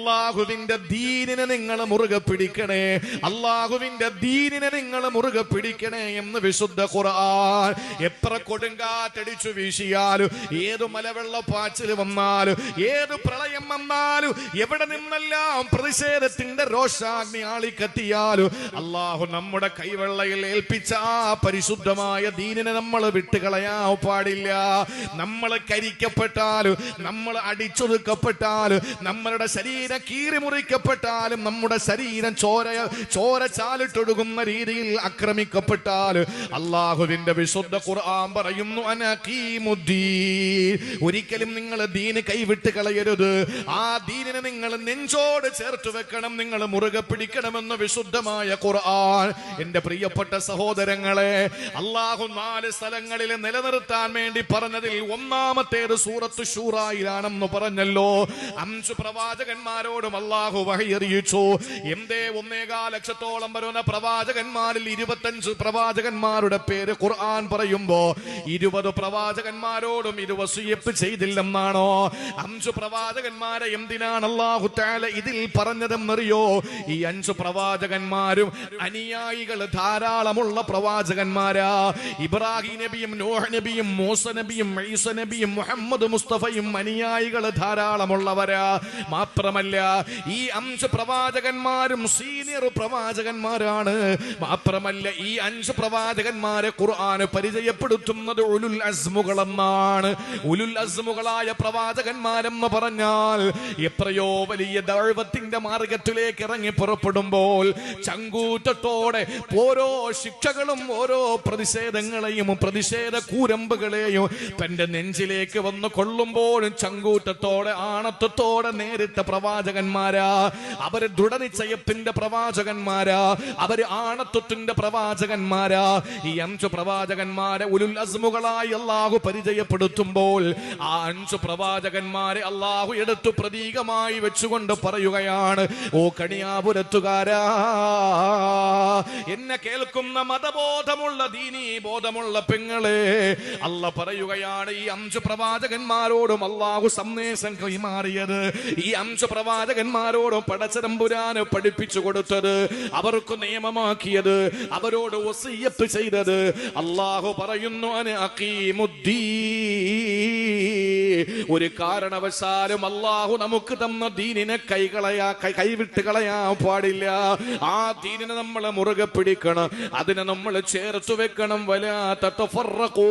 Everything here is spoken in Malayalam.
അള്ളാഹുവിന്റെ ദീനിനെ നിങ്ങൾ മുറുകെ പിടിക്കണേ, അള്ളാഹുവിന്റെ ദീനിനെ നിങ്ങൾ മുറുകെ പിടിക്കണേ എന്ന് വിശുദ്ധ ഖുർആൻ. എത്ര കൊടുങ്കാറ്റടിച്ചു വീശിയാലും, ഏത് മലവെള്ളപ്പാച്ചിൽ വന്നാലും, ഏത് പ്രളയം വന്നാലും, എവിടെ നിന്നെല്ലാം പ്രതിഷേധത്തിന്റെ രോഷാഗ്നി ആളിക്കത്തിയാലും, അള്ളാഹു നമ്മുടെ കൈവെള്ളയിൽ ഏൽപ്പിച്ച ആ പരിശുദ്ധമായ ദീനിനെ നമ്മൾ വിട്ടുകളയാൻ പാടില്ല. നമ്മൾ കരിക്കപ്പെട്ടാലും, നമ്മൾ അടിച്ചൊതുക്കപ്പെട്ടാലും, നമ്മളുടെ ശരീരം കീറിമുറിക്കപ്പെട്ടാലും, നമ്മുടെ ശരീരം ചോര ചാലിട്ടൊഴുകുന്ന രീതിയിൽ ആക്രമിക്കപ്പെട്ടാലും, അള്ളാഹുവിന്റെ വിശുദ്ധ ഖുർആൻ പറയുന്നു അനഖീമുദ്ദീൻ, ഒരിക്കലും നിങ്ങൾ ദീന് കൈവിട്ട് കളയരുത്. ആ ദീനിനെ നിങ്ങൾ നെഞ്ചോട് ചേർത്ത് വെക്കണം, നിങ്ങൾ മുറുകെ പിടിക്കണമെന്ന് വിശുദ്ധമായ ഖുർആൻ. എന്റെ പ്രിയപ്പെട്ട സഹോദരങ്ങളെ, അള്ളാഹു 4 സ്ഥലങ്ങളിൽ നിലനിർത്താൻ വേണ്ടി പറഞ്ഞതിൽ ഒന്നാമത്തേത് സൂറത്ത് ശൂറായിലാണെന്ന് പറഞ്ഞല്ലോ. 5 പ്രവാചകന്മാരോടും അള്ളാഹു വഹി അറിയിച്ചു. എന്തേ 1.25 ലക്ഷത്തോളം വരുന്ന പ്രവാചകന്മാരിൽ 25 പ്രവാചകന്മാരുടെ പേര് ഖുർആൻ പറയുമ്പോ 20 പ്രവാചകന്മാരോടും ഇത് വസിയത്ത് ചെയ്തില്ലെന്നാണോ? 5 പ്രവാചകന്മാരെ എന്തിനാണ് അല്ലാഹു തആല ഇതിൽ പറഞ്ഞതെന്നറിയോ? ഈ 5 പ്രവാചകന്മാരും അനുയായികൾ ധാരാളമുള്ള പ്രവാചകന്മാരാ. ഇബ്രാഹിം നബിയും, നൂഹ് നബിയും, മൂസ നബിയും, ഈസ നബിയും, മുഹമ്മദ് മുസ്തഫയും അനുയായികൾ ധാരാളമുള്ളവരാ. മാത്രമല്ല ഈ 5 പ്രവാചകന്മാരും സീനിയർ പ്രവാചകന്മാരാണ്. മാത്രമല്ല ഈ 5 പ്രവാചകന്മാരെ ഖുർആൻ പരിചയപ്പെടുത്തുന്നത് ഉലുൽ അസ്മുകളെന്നാണ്. ഉലുൽ അസ്മുകളായ പ്രവാചകന്മാരെന്ന് പറഞ്ഞാൽ എത്രയോ വലിയ ദഅവത്തിന്റെ മാർഗത്തിലേക്ക് ഇറങ്ങി പുറപ്പെടുമ്പോൾ ചങ്കൂറ്റത്തോടെ ഓരോ ശിക്ഷകളും, ഓരോ പ്രതിഷേധങ്ങളെയും, പ്രതിഷേധ കൂരമ്പുകളെയും തന്റെ നെഞ്ചിലേക്ക് വന്ന് കൊള്ളുമ്പോഴും ചങ്കൂറ്റത്തോടെ, ആണത്വത്തോടെ നേരിട്ട പ്രവാചകന്മാരാ. അവര് ദൃഢനിശ്ചയത്തിന്റെ പ്രവാചകന്മാരാ, അവര് ആണത്വത്തിന്റെ പ്രവാചകന്മാരാ. ഈ 5 പ്രവാചകന്മാരെ ഉലുൽ അസ്മുകളായി അല്ലാഹു പരിചയപ്പെടുത്തുമ്പോൾ ആ 5 പ്രവാചകന്മാരെ അല്ലാഹു എടുത്തു പ്രതീകമായി വെച്ചുകൊണ്ട് പറയുകയാണ്, ഓ കണിയാപുരത്തുകാരാ, എന്നെ കേൾക്കുന്ന മതബോധമുള്ള, ദീനീ ബോധമുള്ള പെങ്ങളെ, അല്ല പറയുകയാണ്, ഈ 5 പ്രവാചകന്മാരോടും അല്ലാഹു സന്ദേശം കൈമാറിയത്, ഈ 5 പ്രവാചകന്മാരോടും പടച്ചതമ്പുരാന് പഠിപ്പിച്ചു കൊടുത്തത്, അവർക്ക് നിയമമാക്കിയത്, അവരോട് വസിയ്യത്ത് ചെയ്തത്, അല്ലാഹു പറയുന്നു ഒരു കാരണവശാലും അല്ലാഹു നമുക്ക് തന്ന ദീനിനെ കൈവിട്ട് കളയാൻ പാടില്ല. ആ ദീനിനെ നമ്മൾ മുറുകെ പിടിക്കണം, അതിനെ നമ്മൾ ചേർത്ത് വെക്കണം. വലാ തതഫറഖൂ